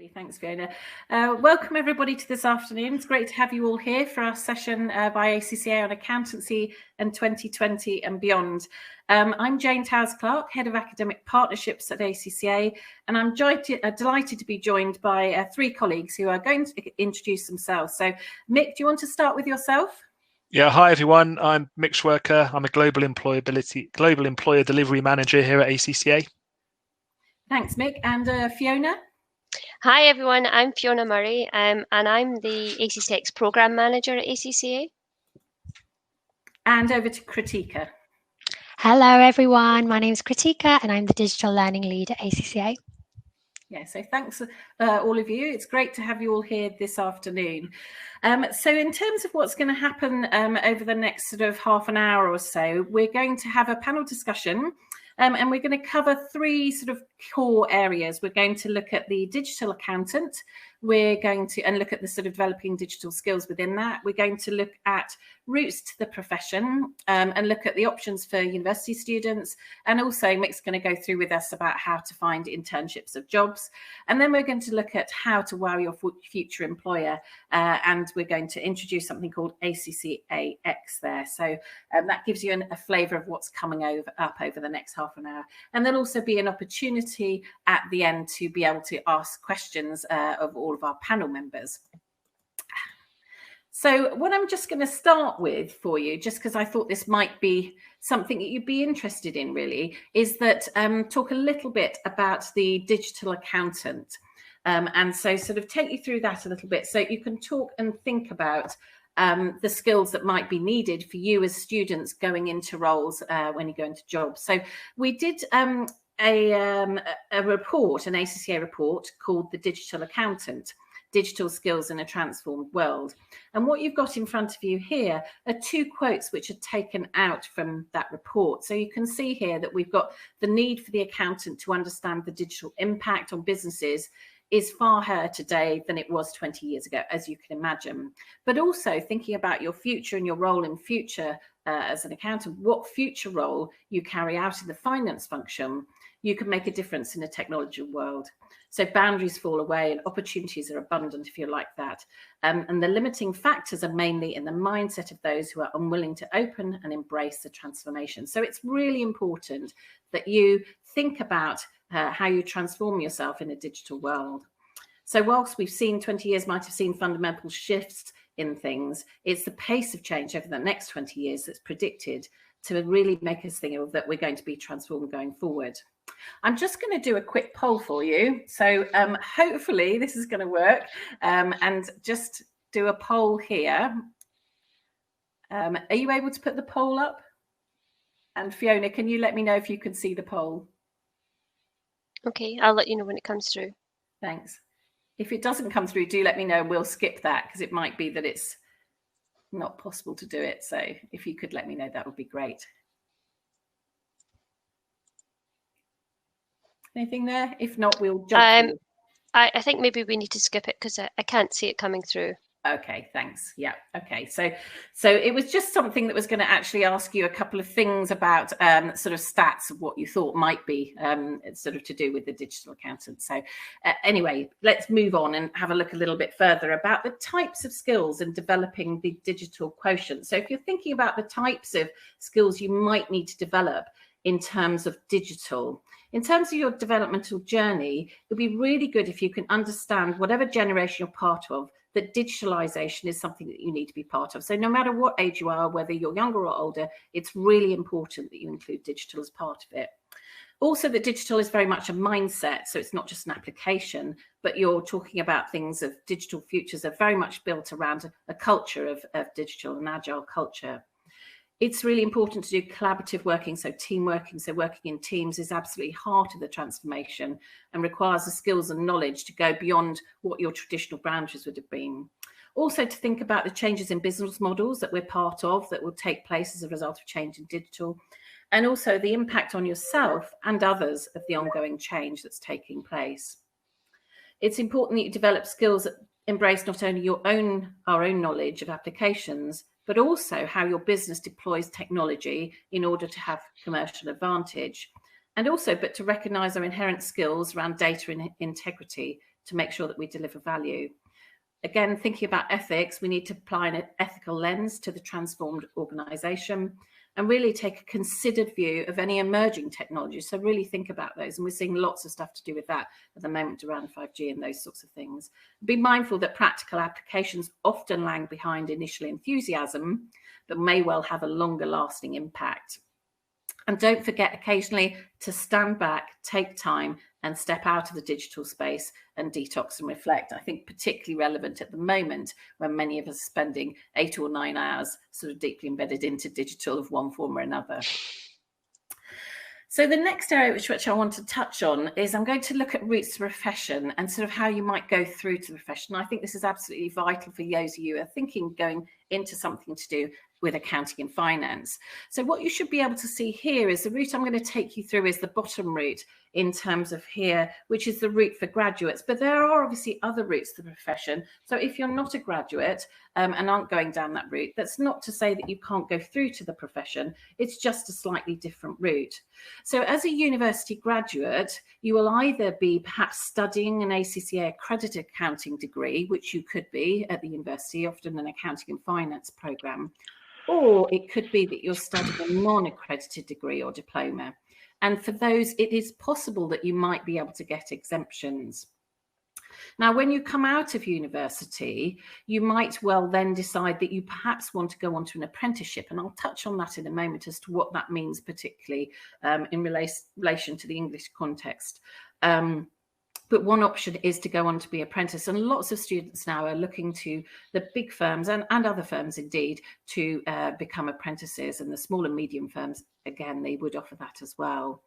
Thanks, Fiona. Welcome everybody to this afternoon. It's great to have you all here for our session by ACCA on accountancy and 2020 and beyond. I'm Jane Towers-Clark, Head of Academic Partnerships at ACCA, and I'm delighted to be joined by three colleagues who are going to introduce themselves. So, Mick, do you want to start with yourself? Yeah, hi everyone. I'm Mick Schwerker. I'm a global employer delivery manager here at ACCA. Thanks, Mick. And Fiona? Hi everyone, I'm Fiona Murray and I'm the ACCX Programme Manager at ACCA. And over to Kritika. Hello everyone, my name is Kritika and I'm the Digital Learning Lead at ACCA. Yeah, so thanks all of you. It's great to have you all here this afternoon. So in terms of what's going to happen over the next sort of half an hour or so, we're going to have a panel discussion. And we're going to cover three sort of core areas. We're going to look at the digital accountant. We're going to look at the sort of developing digital skills within that. We're going to look at routes to the profession and look at the options for university students. And also Mick's going to go through with us about how to find internships of jobs. And then we're going to look at how to wow your future employer. And we're going to introduce something called ACCA X there. So that gives you a flavour of what's coming up over the next half an hour. And there'll also be an opportunity at the end to be able to ask questions of all of our panel members. So what I'm just going to start with for you, just because I thought this might be something that you'd be interested in really, is that talk a little bit about the digital accountant. And so sort of take you through that a little bit so you can talk and think about the skills that might be needed for you as students going into roles when you go into jobs. So we did a report, an ACCA report called The Digital Accountant, Digital Skills in a Transformed World. And what you've got in front of you here are two quotes which are taken out from that report. So you can see here that we've got the need for the accountant to understand the digital impact on businesses is far higher today than it was 20 years ago, as you can imagine. But also thinking about your future and your role in future as an accountant, what future role you carry out in the finance function, you can make a difference in a technology world. So boundaries fall away and opportunities are abundant if you're like that. And the limiting factors are mainly in the mindset of those who are unwilling to open and embrace the transformation. So it's really important that you think about how you transform yourself in a digital world. So whilst we've seen 20 years might have seen fundamental shifts in things, it's the pace of change over the next 20 years that's predicted to really make us think that we're going to be transformed going forward. I'm just going to do a quick poll for you. So hopefully this is going to work and just do a poll here. Are you able to put the poll up? And Fiona, can you let me know if you can see the poll? Okay, I'll let you know when it comes through. Thanks. If it doesn't come through, do let me know and we'll skip that because it might be that it's not possible to do it. So if you could let me know, that would be great. Anything there? If not, we'll jump. I think maybe we need to skip it because I can't see it coming through. Okay, thanks. Yeah, okay. So it was just something that was going to actually ask you a couple of things about sort of stats of what you thought might be sort of to do with the digital accountant. So anyway, let's move on and have a look a little bit further about the types of skills in developing the digital quotient. So if you're thinking about the types of skills you might need to develop in terms of digital, in terms of your developmental journey, it'd be really good if you can understand whatever generation you're part of, that digitalization is something that you need to be part of. So no matter what age you are, whether you're younger or older, it's really important that you include digital as part of it. Also, that digital is very much a mindset. So it's not just an application, but you're talking about things of digital futures are very much built around a culture of digital and agile culture. It's really important to do collaborative working, so team working, so working in teams is absolutely heart of the transformation and requires the skills and knowledge to go beyond what your traditional boundaries would have been. Also to think about the changes in business models that we're part of that will take place as a result of change in digital, and also the impact on yourself and others of the ongoing change that's taking place. It's important that you develop skills that embrace not only our own knowledge of applications, but also how your business deploys technology in order to have commercial advantage. And also, but to recognise our inherent skills around data and integrity to make sure that we deliver value. Again, thinking about ethics, we need to apply an ethical lens to the transformed organisation and really take a considered view of any emerging technologies. So really think about those. And we're seeing lots of stuff to do with that at the moment around 5G and those sorts of things. Be mindful that practical applications often lag behind initial enthusiasm, but may well have a longer lasting impact. And don't forget occasionally to stand back, take time and step out of the digital space and detox and reflect. I think particularly relevant at the moment when many of us are spending 8 or 9 hours sort of deeply embedded into digital of one form or another. So the next area which I want to touch on is I'm going to look at routes to profession and sort of how you might go through to the profession. I think this is absolutely vital for those of you who are thinking going into something to do with accounting and finance. So what you should be able to see here is the route I'm going to take you through is the bottom route in terms of here, which is the route for graduates. But there are obviously other routes to the profession. So if you're not a graduate and aren't going down that route, that's not to say that you can't go through to the profession. It's just a slightly different route. So as a university graduate, you will either be perhaps studying an ACCA accredited accounting degree, which you could be at the university, often an accounting and finance program, or it could be that you're studying a non-accredited degree or diploma. And for those, it is possible that you might be able to get exemptions. Now, when you come out of university, you might well then decide that you perhaps want to go on to an apprenticeship. And I'll touch on that in a moment as to what that means, particularly in relation to the English context. But one option is to go on to be apprentice. And lots of students now are looking to the big firms and other firms indeed to become apprentices. And the small and medium firms, again, they would offer that as well.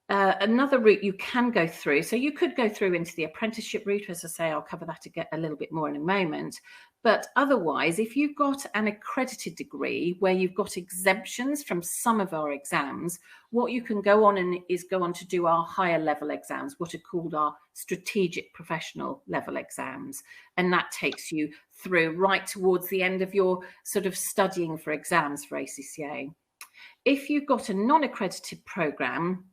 Another route you can go through, so you could go through into the apprenticeship route. As I say, I'll cover that a little bit more in a moment. But otherwise, if you've got an accredited degree where you've got exemptions from some of our exams, what you can go on is go on to do our higher level exams, what are called our strategic professional level exams. And that takes you through right towards the end of your sort of studying for exams for ACCA. If you've got a non-accredited program,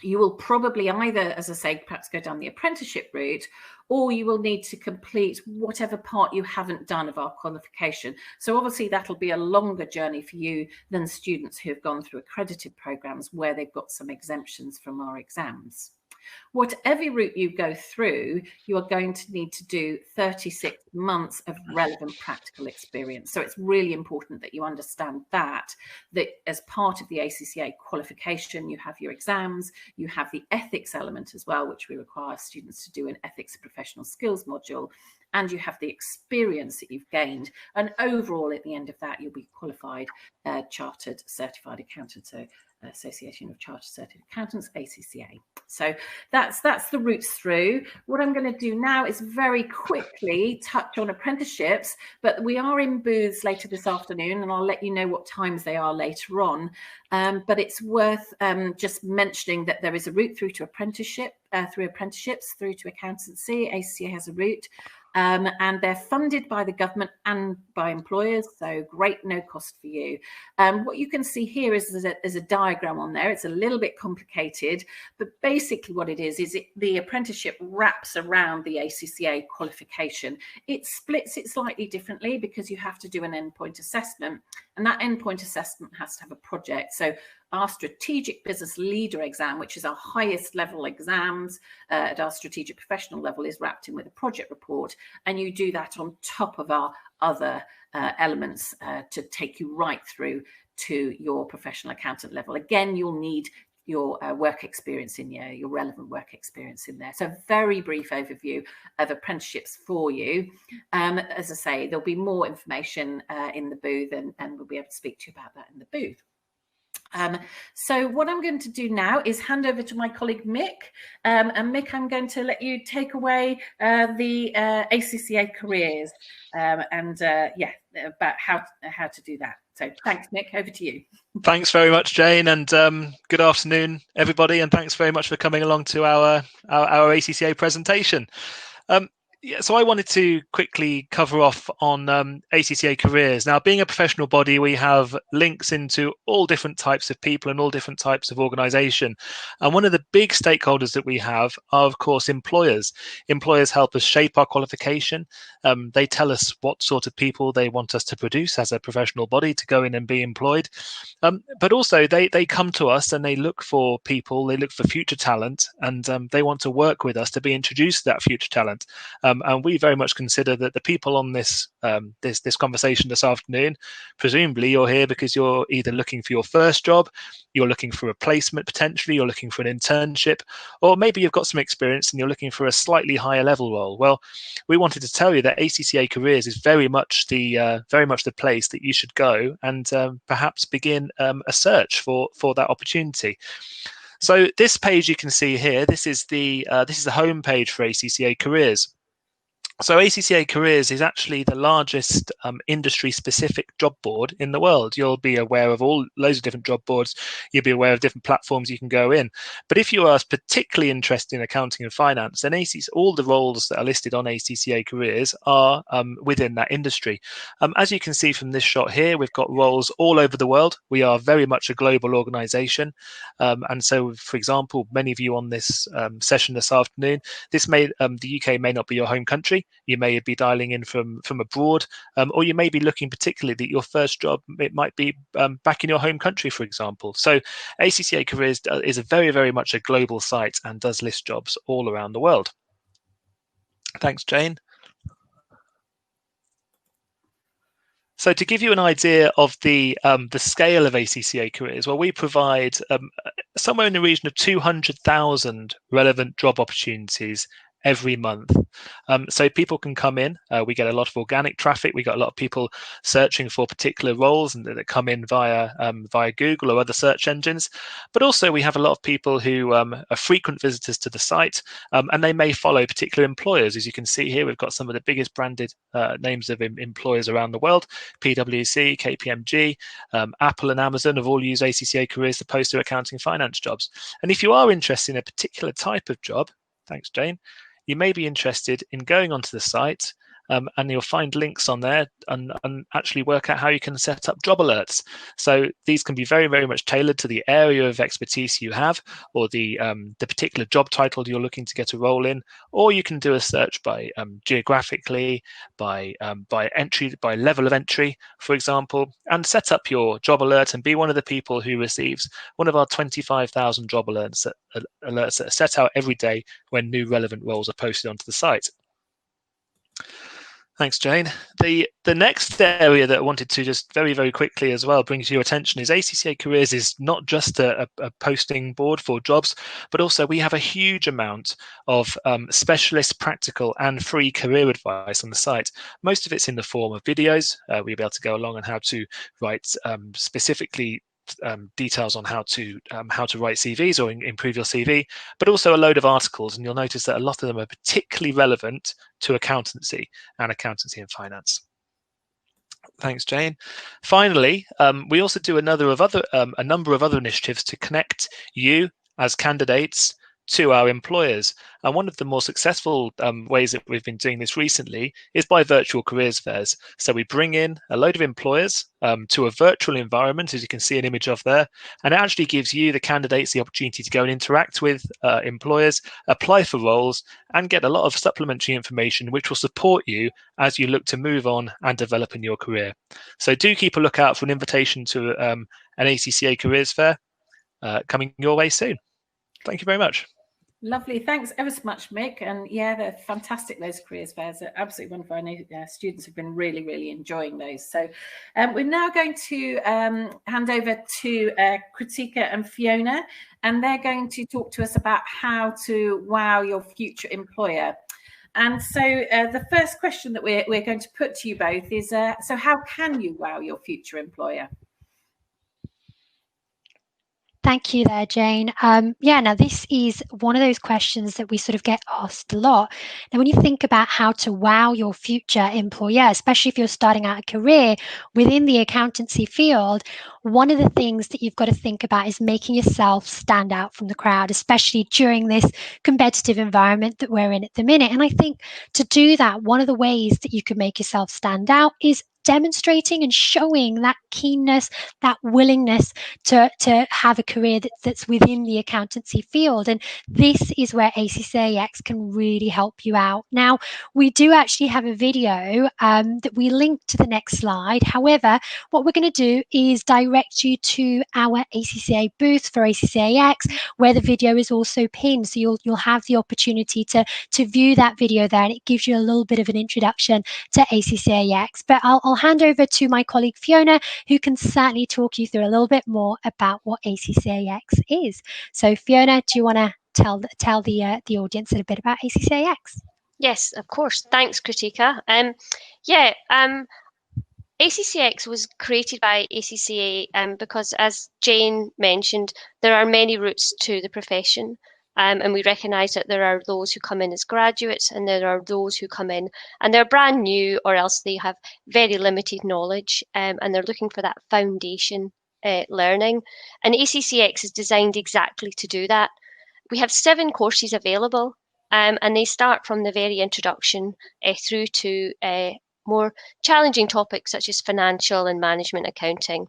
you will probably either, as I say, perhaps go down the apprenticeship route, or you will need to complete whatever part you haven't done of our qualification. So obviously that'll be a longer journey for you than students who have gone through accredited programs where they've got some exemptions from our exams. Whatever route you go through, you are going to need to do 36 months of relevant practical experience. So it's really important that you understand that as part of the ACCA qualification, you have your exams, you have the ethics element as well, which we require students to do an ethics and professional skills module, and you have the experience that you've gained. And overall, at the end of that, you'll be qualified chartered certified accountant. So Association of Chartered Certified Accountants, ACCA. So that's the routes through. What I'm going to do now is very quickly touch on apprenticeships, but we are in booths later this afternoon, and I'll let you know what times they are later on. But it's worth just mentioning that there is a route through to apprenticeship, through apprenticeships, through to accountancy. ACCA has a route. And they're funded by the government and by employers, so great, no cost for you. What you can see here is there's a diagram on there. It's a little bit complicated, but basically what it is the apprenticeship wraps around the ACCA qualification. It splits it slightly differently because you have to do an endpoint assessment, and that endpoint assessment has to have a project. So our strategic business leader exam, which is our highest level exams at our strategic professional level, is wrapped in with a project report, and you do that on top of our other elements to take you right through to your professional accountant level. Again, you'll need your work experience in there, your relevant work experience in there. So very brief overview of apprenticeships for you. As I say, there'll be more information in the booth, and we'll be able to speak to you about that in the booth. So what I'm going to do now is hand over to my colleague Mick, and Mick, I'm going to let you take away the ACCA Careers about how to do that. So thanks, Mick, over to you. Thanks very much, Jane, and good afternoon, everybody, and thanks very much for coming along to our ACCA presentation. Yeah, so I wanted to quickly cover off on ACCA Careers. Now, being a professional body, we have links into all different types of people and all different types of organisation. And one of the big stakeholders that we have are, of course, employers. Employers help us shape our qualification. They tell us what sort of people they want us to produce as a professional body to go in and be employed. But also, they come to us and they look for people, they look for future talent, and they want to work with us to be introduced to that future talent. And we very much consider that the people on this this conversation this afternoon, presumably you're here because you're either looking for your first job, you're looking for a placement potentially, you're looking for an internship, or maybe you've got some experience and you're looking for a slightly higher level role. Well, we wanted to tell you that ACCA Careers is very much the place that you should go and perhaps begin a search for that opportunity. So this page you can see here, this is the home page for ACCA Careers. So ACCA Careers is actually the largest industry-specific job board in the world. You'll be aware of loads of different job boards. You'll be aware of different platforms you can go in. But if you are particularly interested in accounting and finance, then all the roles that are listed on ACCA Careers are within that industry. As you can see from this shot here, we've got roles all over the world. We are very much a global organisation. And so, for example, many of you on this session this afternoon, the UK may not be your home country. You may be dialing in from abroad, or you may be looking particularly that your first job, it might be back in your home country, for example. So ACCA Careers is a very, very much a global site and does list jobs all around the world. Thanks, Jane. So to give you an idea of the scale of ACCA Careers, well, we provide somewhere in the region of 200,000 relevant job opportunities every month. So people can come in. We get a lot of organic traffic. We got a lot of people searching for particular roles and that come in via Google or other search engines. But also we have a lot of people who are frequent visitors to the site, and they may follow particular employers. As you can see here, we've got some of the biggest branded names of employers around the world: PwC, KPMG, Apple and Amazon have all used ACCA Careers to post their accounting and finance jobs. And if you are interested in a particular type of job, thanks, Jane, you may be interested in going onto the site, and you'll find links on there and actually work out how you can set up job alerts. So these can be very, very much tailored to the area of expertise you have, or the particular job title you're looking to get a role in, or you can do a search by geographically, by entry, by level of entry, for example, and set up your job alert and be one of the people who receives one of our 25,000 job alerts that are set out every day when new relevant roles are posted onto the site. Thanks, Jane. The next area that I wanted to just very, very quickly as well bring to your attention is ACCA Careers is not just a posting board for jobs, but also we have a huge amount of specialist, practical and free career advice on the site. Most of it's in the form of videos. We'll be able to go along on how to write specifically details on how to write CVs or improve your CV, but also a load of articles, and you'll notice that a lot of them are particularly relevant to accountancy and finance. Thanks, Jane. Finally, we also do a number of other initiatives to connect you as candidates to our employers. And one of the more successful ways that we've been doing this recently is by virtual careers fairs. So we bring in a load of employers to a virtual environment, as you can see an image of there, and it actually gives you, the candidates, the opportunity to go and interact with employers, apply for roles, and get a lot of supplementary information which will support you as you look to move on and develop in your career. So do keep a lookout for an invitation to an ACCA Careers Fair coming your way soon. Thank you very much. Lovely. Thanks ever so much, Mick. And yeah, they're fantastic, those careers fairs. They're absolutely wonderful. I know students have been really, really enjoying those. So we're now going to hand over to Kritika and Fiona, and they're going to talk to us about how to wow your future employer. And so the first question that we're going to put to you both is, so how can you wow your future employer? Thank you there, Jane. Now this is one of those questions that we sort of get asked a lot. Now, when you think about how to wow your future employer, especially if you're starting out a career within the accountancy field, one of the things that you've got to think about is making yourself stand out from the crowd, especially during this competitive environment that we're in at the minute. And I think to do that, one of the ways that you could make yourself stand out is demonstrating and showing that keenness, that willingness to have a career that's within the accountancy field. And this is where ACCAX can really help you out. Now, we do actually have a video that we link to the next slide. However, what we're going to do is direct you to our ACCA booth for ACCAX, where the video is also pinned. So you'll have the opportunity to view that video there, and it gives you a little bit of an introduction to ACCAX. But I'll hand over to my colleague Fiona, who can certainly talk you through a little bit more about what ACCAX is. So Fiona, do you want to tell the audience a bit about ACCAX? Yes, of course. Thanks, Kritika. ACCAX was created by ACCA because, as Jane mentioned, there are many routes to the profession. And we recognise that there are those who come in as graduates, and there are those who come in and they're brand new, or else they have very limited knowledge, and they're looking for that foundation learning. And ACCX is designed exactly to do that. We have 7 courses available, and they start from the very introduction through to more challenging topics such as financial and management accounting.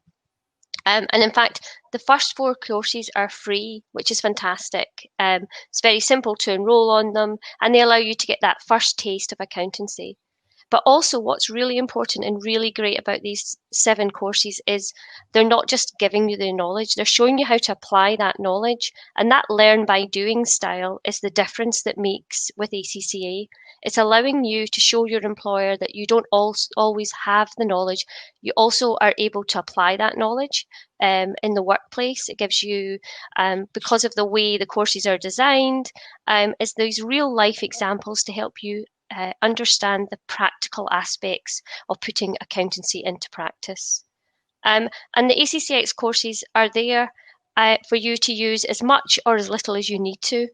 And in fact, the first 4 courses are free, which is fantastic. It's very simple to enroll on them, and they allow you to get that first taste of accountancy. But also what's really important and really great about these 7 courses is they're not just giving you the knowledge, they're showing you how to apply that knowledge. And that learn by doing style is the difference that makes with ACCA. It's allowing you to show your employer that you don't always have the knowledge. You also are able to apply that knowledge in the workplace. It gives you, because of the way the courses are designed, is these real life examples to help you understand the practical aspects of putting accountancy into practice. And the ACCX courses are there for you to use as much or as little as you need to.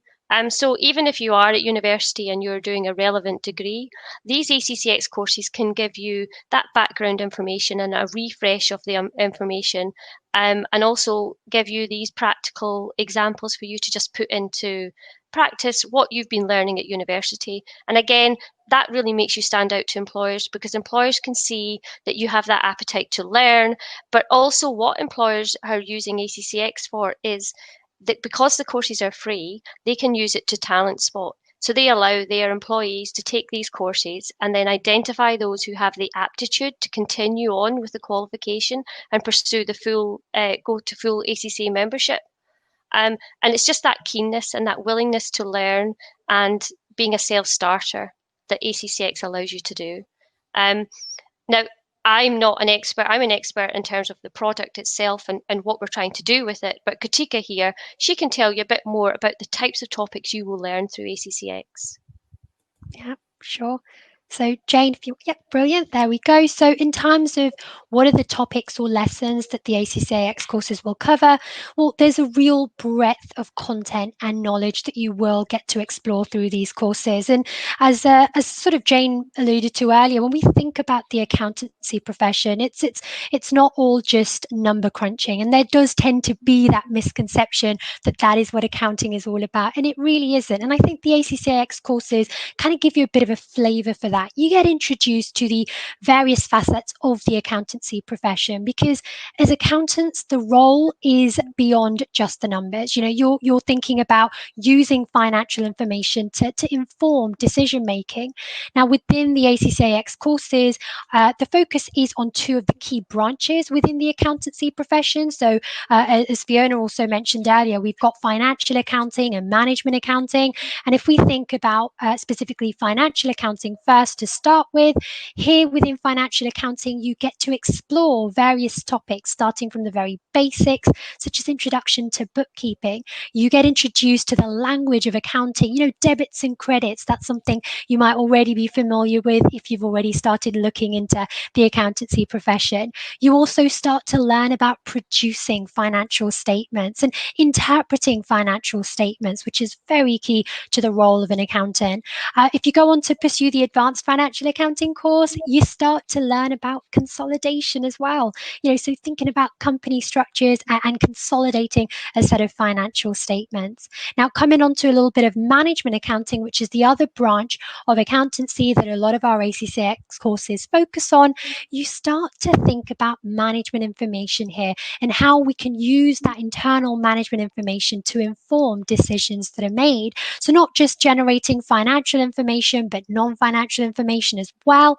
So even if you are at university and you're doing a relevant degree, these ACCX courses can give you that background information and a refresh of the information, and also give you these practical examples for you to just put into practice what you've been learning at university. And again, that really makes you stand out to employers, because employers can see that you have that appetite to learn. But also what employers are using ACCX for is that because the courses are free, they can use it to talent spot. So they allow their employees to take these courses and then identify those who have the aptitude to continue on with the qualification and pursue the full, go to full ACCA membership. And it's just that keenness and that willingness to learn and being a self-starter that ACCX allows you to do. Now, I'm not an expert. I'm an expert in terms of the product itself and what we're trying to do with it. But Kritika here, she can tell you a bit more about the types of topics you will learn through ACCX. Yeah, sure. So Jane, brilliant. There we go. So in terms of what are the topics or lessons that the ACCAX courses will cover, well, there's a real breadth of content and knowledge that you will get to explore through these courses. And as sort of Jane alluded to earlier, when we think about the accountancy profession, it's not all just number crunching, and there does tend to be that misconception that is what accounting is all about, and it really isn't. And I think the ACCAX courses kind of give you a bit of a flavour for that. You get introduced to the various facets of the accountancy profession, because as accountants, the role is beyond just the numbers. You know, you're thinking about using financial information to inform decision making. Now, within the ACCAX courses, the focus is on 2 of the key branches within the accountancy profession. So, as Fiona also mentioned earlier, we've got financial accounting and management accounting. And if we think about specifically financial accounting first to start with, here within financial accounting, you get to explore various topics, starting from the very basics, such as introduction to bookkeeping. You get introduced to the language of accounting, debits and credits. That's something you might already be familiar with if you've already started looking into the accountancy profession. You also start to learn about producing financial statements and interpreting financial statements, which is very key to the role of an accountant. If you go on to pursue the advanced financial accounting course, you start to learn about consolidation as well. So thinking about company structures and consolidating a set of financial statements. Now, coming on to a little bit of management accounting, which is the other branch of accountancy that a lot of our ACCX courses focus on, you start to think about management information here and how we can use that internal management information to inform decisions that are made. So not just generating financial information, but non-financial information as well,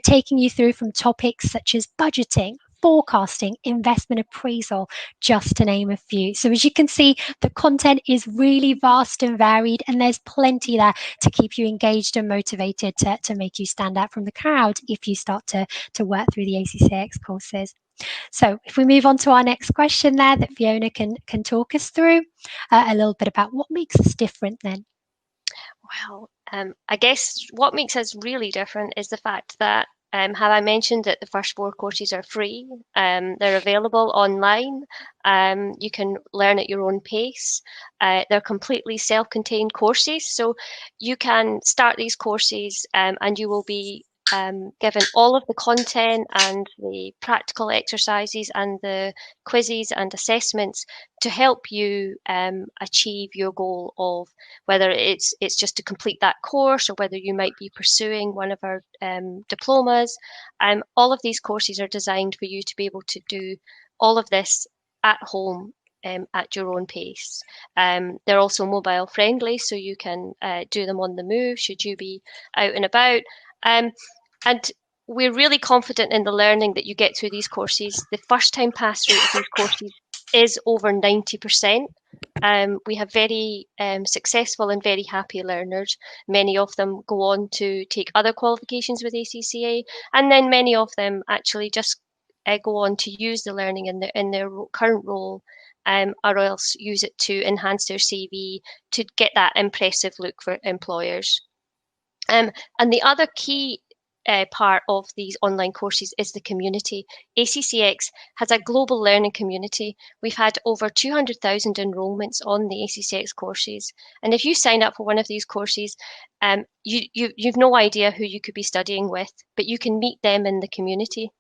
taking you through from topics such as budgeting, forecasting, investment appraisal, just to name a few. So as you can see, the content is really vast and varied, and there's plenty there to keep you engaged and motivated to make you stand out from the crowd if you start to work through the ACCX courses. So if we move on to our next question there that Fiona can talk us through a little bit about what makes us different then. Well, I guess what makes us really different is the fact that have I mentioned that the first 4 courses are free? They're available online. You can learn at your own pace. They're completely self-contained courses, so you can start these courses and you will be given all of the content and the practical exercises and the quizzes and assessments to help you achieve your goal of whether it's just to complete that course or whether you might be pursuing one of our diplomas. All of these courses are designed for you to be able to do all of this at home at your own pace. They're also mobile friendly, so you can do them on the move should you be out and about. And we're really confident in the learning that you get through these courses. The first time pass rate of these courses is over 90%. We have very successful and very happy learners. Many of them go on to take other qualifications with ACCA, and then many of them actually just go on to use the learning in their current role, or else use it to enhance their CV to get that impressive look for employers. And the other key part of these online courses is the community. ACCX has a global learning community. We've had over 200,000 enrolments on the ACCX courses. And if you sign up for one of these courses, you've no idea who you could be studying with, but you can meet them in the community.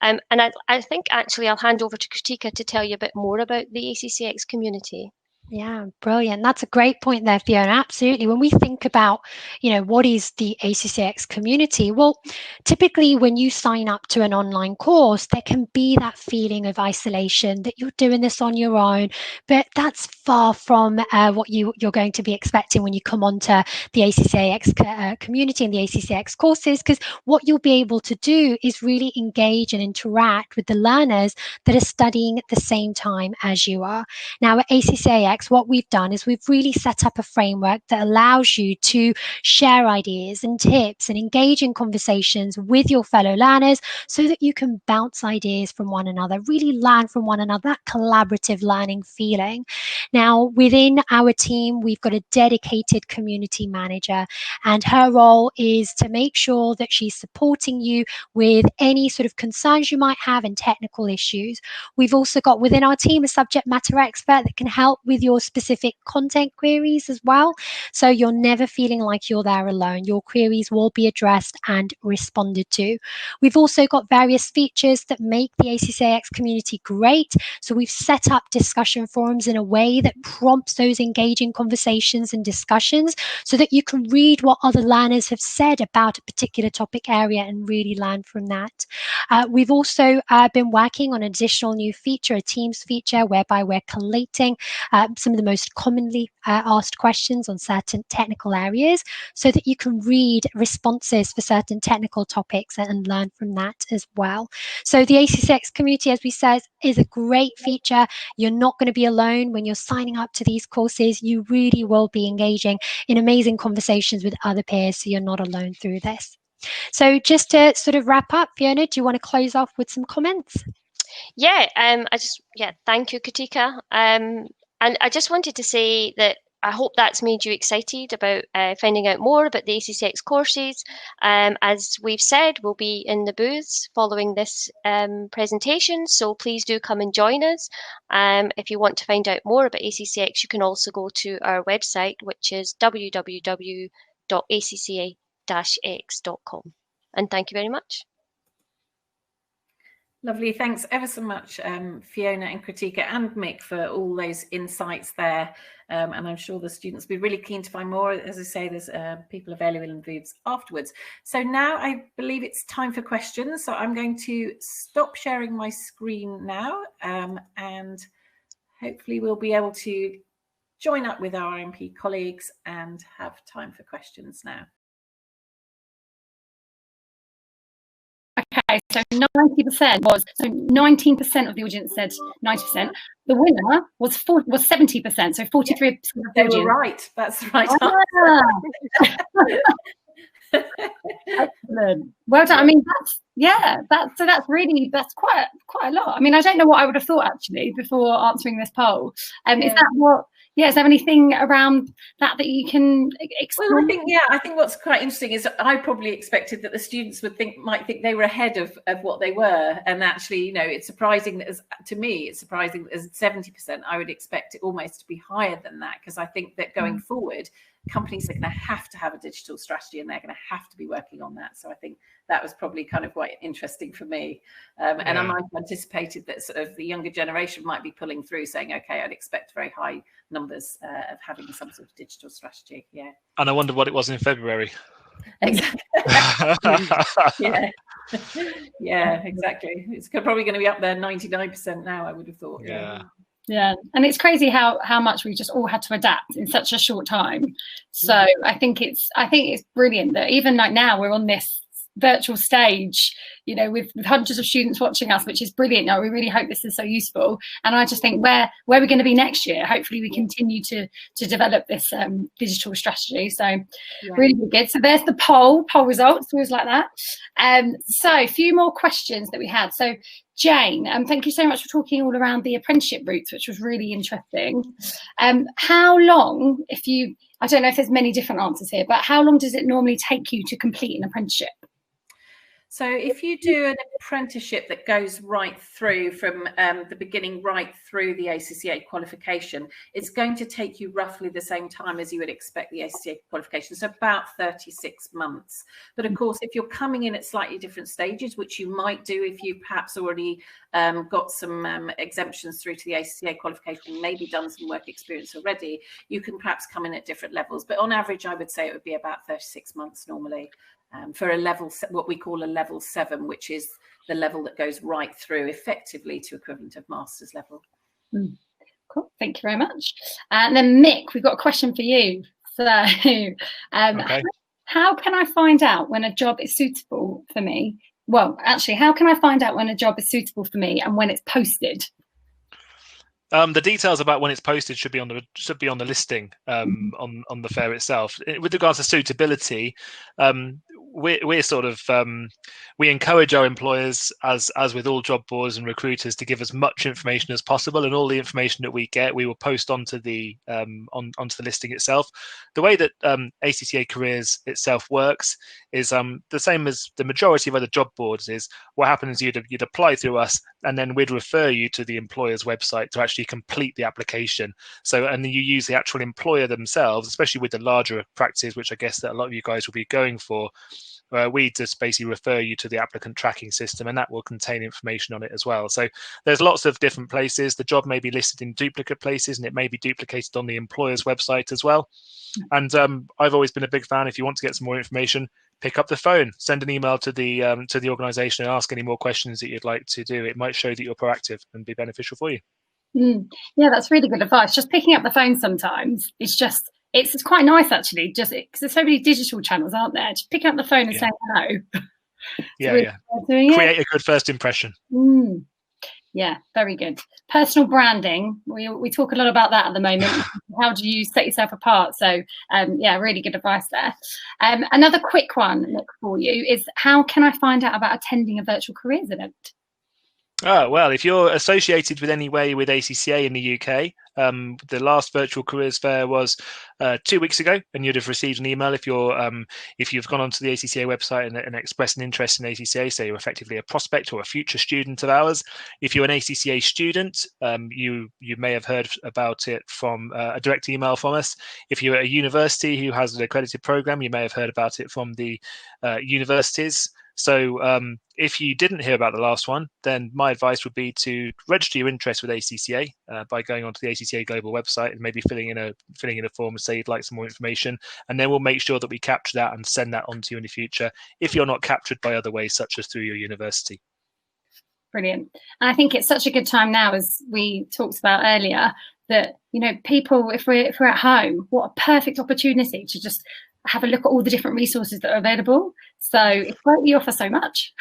And I think actually I'll hand over to Kritika to tell you a bit more about the ACCX community. Yeah, brilliant. That's a great point there, Fiona. Absolutely. When we think about, what is the ACCX community? Well, typically when you sign up to an online course, there can be that feeling of isolation that you're doing this on your own, but that's far from what you're going to be expecting when you come onto the ACCX community and the ACCX courses, because what you'll be able to do is really engage and interact with the learners that are studying at the same time as you are. Now, at ACCX, what we've done is we've really set up a framework that allows you to share ideas and tips and engage in conversations with your fellow learners so that you can bounce ideas from one another, really learn from one another, that collaborative learning feeling. Now, within our team, we've got a dedicated community manager, and her role is to make sure that she's supporting you with any sort of concerns you might have and technical issues. We've also got within our team a subject matter expert that can help with your specific content queries as well. So you're never feeling like you're there alone. Your queries will be addressed and responded to. We've also got various features that make the ACCX community great. So we've set up discussion forums in a way that prompts those engaging conversations and discussions so that you can read what other learners have said about a particular topic area and really learn from that. We've also been working on an additional new feature, a Teams feature, whereby we're collating some of the most commonly asked questions on certain technical areas so that you can read responses for certain technical topics and learn from that as well. So the ACCX community, as we said, is a great feature. You're not going to be alone when you're signing up to these courses. You really will be engaging in amazing conversations with other peers, so you're not alone through this. So just to sort of wrap up, Fiona, do you want to close off with some comments? Thank you, Katika. And I just wanted to say that I hope that's made you excited about finding out more about the ACCX courses. As we've said, we'll be in the booths following this presentation, so please do come and join us. If you want to find out more about ACCX, you can also go to our website, which is www.acca-x.com. And thank you very much. Lovely. Thanks ever so much, Fiona and Kritika and Mick, for all those insights there. And I'm sure the students will be really keen to find more. As I say, there's people available in booths afterwards. So now I believe it's time for questions. So I'm going to stop sharing my screen now, and hopefully we'll be able to join up with our RMP colleagues and have time for questions now. Okay, so 90% was, so 19% of the audience said 90%. The winner was 70%, so 43% of the They audience. were right. That's the right answer. Excellent. Well done. I mean, that's quite a lot. I mean, I don't know what I would have thought actually before answering this poll. Is that what? Yeah, is there anything around that you can explore? Well, I think what's quite interesting is I probably expected that the students might think they were ahead of what they were, and actually, it's surprising that to me, it's surprising that as 70%, I would expect it almost to be higher than that, because I think that going forward, companies are going to have a digital strategy, and they're going to have to be working on that. So I think that was probably kind of quite interesting for me. And I might have anticipated that sort of the younger generation might be pulling through, saying, okay, I'd expect very high numbers of having some sort of digital strategy. Yeah. And I wonder what it was in February. Exactly. Yeah, exactly. It's probably going to be up there 99% now, I would have thought. Yeah, and it's crazy how much we just all had to adapt in such a short time. So I think it's brilliant that even like now we're on this virtual stage, with hundreds of students watching us, which is brilliant. We really hope this is so useful. And I just think where we're going to be next year, hopefully we continue to develop this digital strategy. So really good. So there's the poll results, always like that. So a few more questions that we had. So Jane, thank you so much for talking all around the apprenticeship routes, which was really interesting. How long, I don't know if there's many different answers here, but how long does it normally take you to complete an apprenticeship? So if you do an apprenticeship that goes right through from the beginning right through the ACCA qualification, it's going to take you roughly the same time as you would expect the ACCA qualification, so about 36 months. But of course, if you're coming in at slightly different stages, which you might do if you perhaps already got some exemptions through to the ACCA qualification, maybe done some work experience already, you can perhaps come in at different levels. But on average, I would say it would be about 36 months normally. For a level, what we call a level 7, which is the level that goes right through effectively to equivalent of master's level. Cool, thank you very much. And then Mick, we've got a question for you. So okay. How can I find out when a job is suitable for me? Well, actually, how can I find out when a job is suitable for me and when it's posted? The details about when it's posted should be on the listing on the fair itself. With regards to suitability, we're sort of we encourage our employers, as with all job boards and recruiters, to give as much information as possible, and all the information that we get, we will post onto the onto the listing itself. The way that ACCA Careers itself works is the same as the majority of other job boards. Is what happens is you'd apply through us, and then we'd refer you to the employer's website to actually complete the application. So, and then you use the actual employer themselves, especially with the larger practices, which I guess that a lot of you guys will be going for. We just basically refer you to the applicant tracking system, and that will contain information on it as well. So there's lots of different places. The job may be listed in duplicate places, and it may be duplicated on the employer's website as well. And I've always been a big fan. If you want to get some more information, pick up the phone, send an email to the organisation, and ask any more questions that you'd like to do. It might show that you're proactive and be beneficial for you. Yeah, that's really good advice. Just picking up the phone sometimes, it's quite nice actually, just because there's so many digital channels, aren't there? Just picking up the phone and saying hello. Create a good first impression. Yeah, very good. Personal branding. We talk a lot about that at the moment. How do you set yourself apart? So yeah, really good advice there. Another quick one, Nick, for you is, how can I find out about attending a virtual careers event? Oh, well, if you're associated with any way with ACCA in the UK, the last virtual careers fair was 2 weeks ago, and you'd have received an email if you've gone onto the ACCA website and expressed an interest in ACCA, so you're effectively a prospect or a future student of ours. If you're an ACCA student, you may have heard about it from a direct email from us. If you're at a university who has an accredited program, you may have heard about it from the universities. So if you didn't hear about the last one, then my advice would be to register your interest with ACCA by going onto the ACCA Global website and maybe filling in a form and say you'd like some more information, and then we'll make sure that we capture that and send that on to you in the future if you're not captured by other ways, such as through your university. Brilliant. And I think it's such a good time now, as we talked about earlier, that, you know, people, if we're at home, what a perfect opportunity to just have a look at all the different resources that are available. So it's great we offer so much.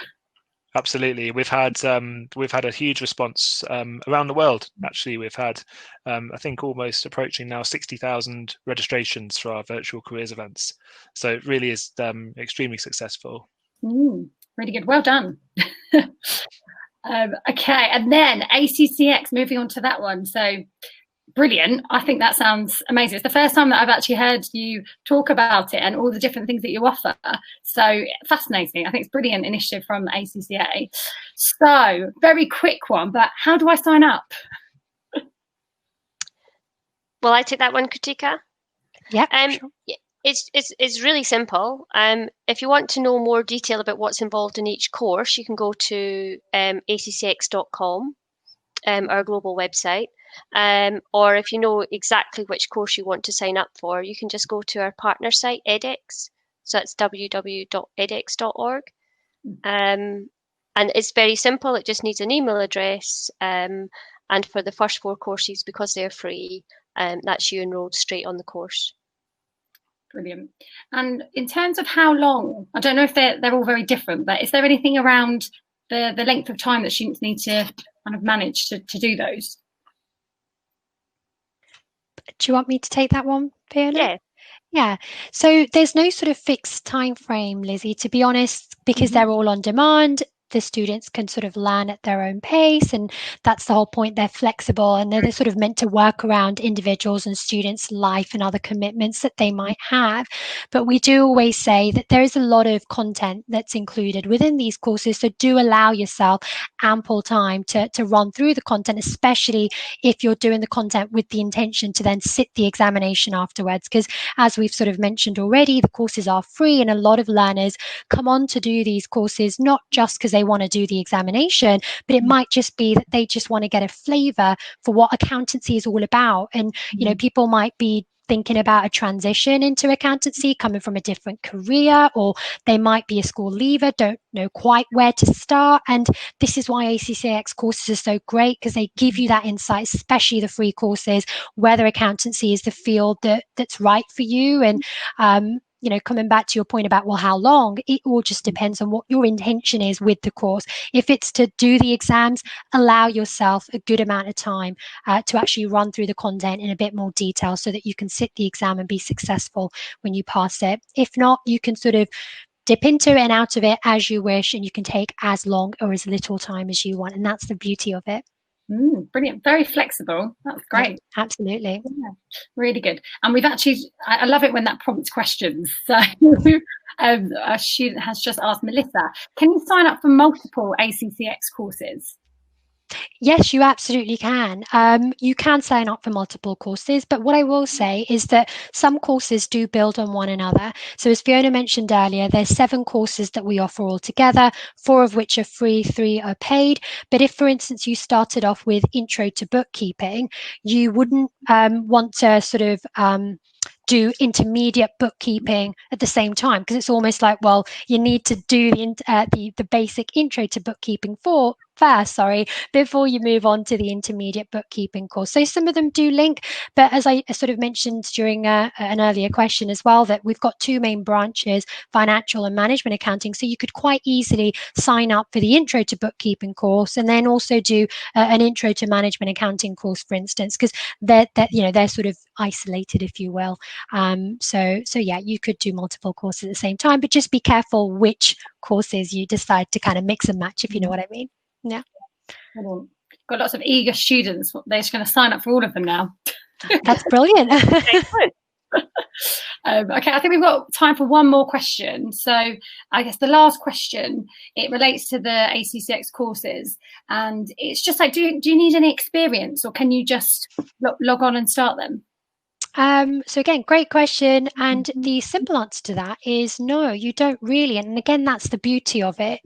Absolutely, we've had a huge response around the world. Actually, we've had I think almost approaching now 60,000 registrations for our virtual careers events. So it really is extremely successful. Really good. Well done. Okay, and then ACCX. Moving on to that one. So. Brilliant. I think that sounds amazing. It's the first time that I've actually heard you talk about it and all the different things that you offer. So fascinating. I think it's a brilliant initiative from ACCA. So very quick one, but how do I sign up? Well, I take that one, Kritika. Yeah, sure. It's really simple. If you want to know more detail about what's involved in each course, you can go to accx.com, our global website. Or if you know exactly which course you want to sign up for, you can just go to our partner site, edX. So that's www.edX.org. And it's very simple. It just needs an email address. And for the first 4 courses, because they're free, that's you enrolled straight on the course. Brilliant. And in terms of how long, I don't know if they're all very different, but is there anything around the length of time that students need to kind of manage to do those? Do you want me to take that one, Fiona? Yeah. Yeah. So there's no sort of fixed time frame, Lizzie, to be honest, because they're all on demand. The students can sort of learn at their own pace, and that's the whole point. They're flexible, and they're sort of meant to work around individuals and students' life and other commitments that they might have. But we do always say that there is a lot of content that's included within these courses, so do allow yourself ample time to run through the content, especially if you're doing the content with the intention to then sit the examination afterwards. Because as we've sort of mentioned already, the courses are free, and a lot of learners come on to do these courses not just because they want to do the examination, but it might just be that they just want to get a flavour for what accountancy is all about. And you know, people might be thinking about a transition into accountancy, coming from a different career, or they might be a school leaver, don't know quite where to start. And this is why ACCX courses are so great, because they give you that insight, especially the free courses, whether accountancy is the field that's right for you. And you know, coming back to your point about, well, how long, it all just depends on what your intention is with the course. If it's to do the exams, allow yourself a good amount of time to actually run through the content in a bit more detail so that you can sit the exam and be successful when you pass it. If not, you can sort of dip into it and out of it as you wish, and you can take as long or as little time as you want. And that's the beauty of it. Brilliant. Very flexible. That's great. Yeah, absolutely. Yeah, really good. And we've actually, I love it when that prompts questions. So a student has just asked Melissa, can you sign up for multiple ACCX courses? Yes, you absolutely can. You can sign up for multiple courses, but what I will say is that some courses do build on one another. So as Fiona mentioned earlier, there's 7 courses that we offer altogether, 4 of which are free, 3 are paid. But if, for instance, you started off with Intro to Bookkeeping, you wouldn't want to sort of do intermediate bookkeeping at the same time, because it's almost like, well, you need to do the basic intro to bookkeeping first, before you move on to the intermediate bookkeeping course. So some of them do link, but as I sort of mentioned during an earlier question as well, that we've got two main branches, financial and management accounting. So you could quite easily sign up for the intro to bookkeeping course and then also do an intro to management accounting course, for instance, because they're sort of isolated, if you will. So yeah, you could do multiple courses at the same time, but just be careful which courses you decide to kind of mix and match, if you know what I mean. Yeah. Got lots of eager students. They're just going to sign up for all of them now. That's brilliant. Okay, I think we've got time for one more question. So I guess the last question, it relates to the ACCX courses, and it's just like, do you need any experience, or can you just log on and start them? So again, great question. And the simple answer to that is no, you don't really. And again, that's the beauty of it.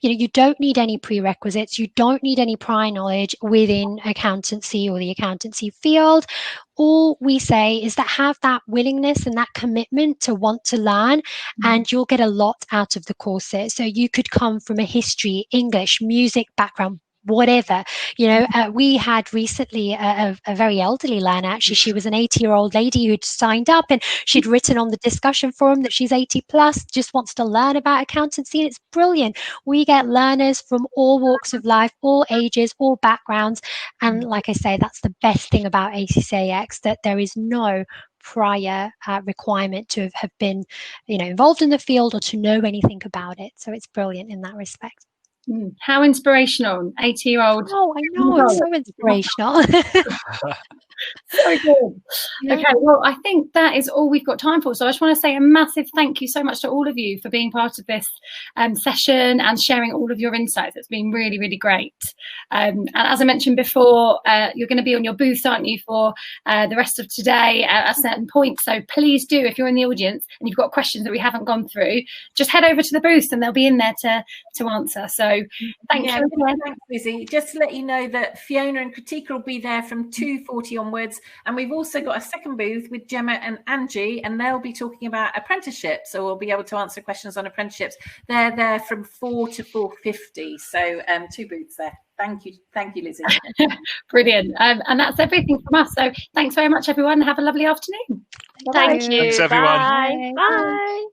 You don't need any prerequisites. You don't need any prior knowledge within accountancy or the accountancy field. All we say is that have that willingness and that commitment to want to learn, and you'll get a lot out of the courses. So you could come from a history, English, music background, whatever. We had recently a very elderly learner. Actually, she was an 80-year-old lady who'd signed up, and she'd written on the discussion forum that she's 80 plus, just wants to learn about accountancy, and it's brilliant. We get learners from all walks of life, all ages, all backgrounds, and like I say, that's the best thing about ACCAX, that there is no prior requirement to have been involved in the field or to know anything about it. So it's brilliant in that respect. How inspirational, 80-year-old. Oh, I know, it's so inspirational. So good. Yeah. Okay, well, I think that is all we've got time for. So I just want to say a massive thank you so much to all of you for being part of this session and sharing all of your insights. It's been really, really great. And as I mentioned before, you're going to be on your booth, aren't you, for the rest of today at a certain point. So please do, if you're in the audience and you've got questions that we haven't gone through, just head over to the booth and they'll be in there to answer. So thank you. Thanks, Lizzie. Just to let you know that Fiona and Kritika will be there from 2:40 onwards, and we've also got a second booth with Gemma and Angie, and they'll be talking about apprenticeships, so we'll be able to answer questions on apprenticeships. They're there from 4 to 4:50, so 2 booths there. Thank you, Lizzie. Brilliant. And that's everything from us. So thanks very much, everyone. Have a lovely afternoon. Thank you. Thanks, everyone. Bye. Bye.